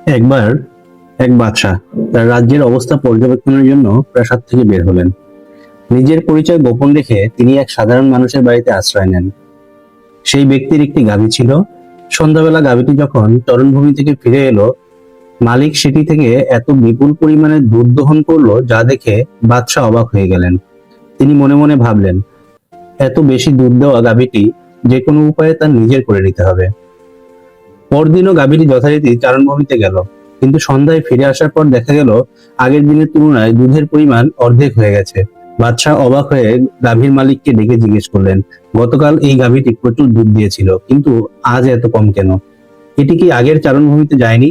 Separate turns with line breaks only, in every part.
একবার এক বাদশাহ তার রাজ্যের অবস্থা পর্যবেক্ষণের জন্য প্রাসাদ থেকে বের হলেন। নিজের পরিচয় গোপন রেখে তিনি এক সাধারণ মানুষের বাড়িতে আশ্রয় নেন। সেই ব্যক্তির একটি গাভী ছিল। সন্ধ্যাবেলা গাভীটি যখন চরণভূমি থেকে ফিরে এলো, মালিক সেটি থেকে এত বিপুল পরিমাণে দুধ দহন করলো যা দেখে বাদশাহ অবাক হয়ে গেলেন। তিনি মনে মনে ভাবলেন, এত বেশি দুধ দেওয়া গাভীটি যে কোনো উপায়ে তার নিজের করে নিতে হবে। পরদিনও গাভীটি যথারীতি চারণভূমিতে গেল, কিন্তু সন্ধ্যায় ফিরে আসার পর দেখা গেল আগের দিনের তুলনায় দুধের পরিমাণ অর্ধেক হয়ে গেছে। বাদশাহ অবাক হয়ে গাভীর মালিককে ডেকে জিজ্ঞেস করলেন, গতকাল এই গাভীটি প্রচুর দুধ দিয়েছিল, কিন্তু আজ এত কম কেন? এটি কি আগের চারণভূমিতে যায়নি?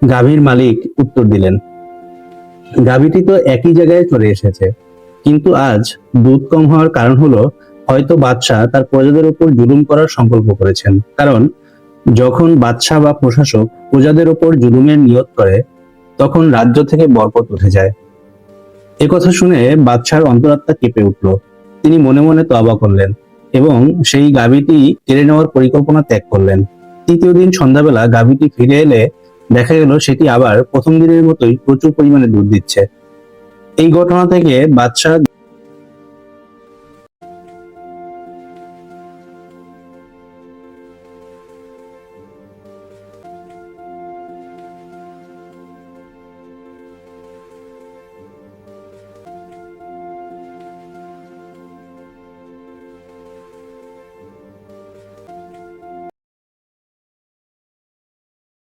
গাভীর মালিক উত্তর দিলেন, গাভীটি তো একই জায়গায় চলে এসেছে, কিন্তু আজ দুধ কম হওয়ার কারণ হলো হয়তো বাদশাহ তার প্রজাদের উপর জুলুম করার সংকল্প করেছেন। কারণ যখন বাদশাহ বা প্রশাসক প্রজাদের উপর জুলুমের নিয়ত করে, তখন রাজ্য থেকে বরকত উঠে যায়। একথা শুনে বাদশাহর অন্তরাত্মা কেঁপে উঠল। তিনি মনে মনে তওবা করলেন এবং সেই গাভীটি কেড়ে নেওয়ার পরিকল্পনা ত্যাগ করলেন। তৃতীয় দিন সন্ধ্যাবেলা গাভীটি ফিরে এলে দেখা গেল সেটি আবার প্রথম দিনের মতোই প্রচুর পরিমাণে দুধ দিচ্ছে। এই ঘটনা থেকে বাদশাহ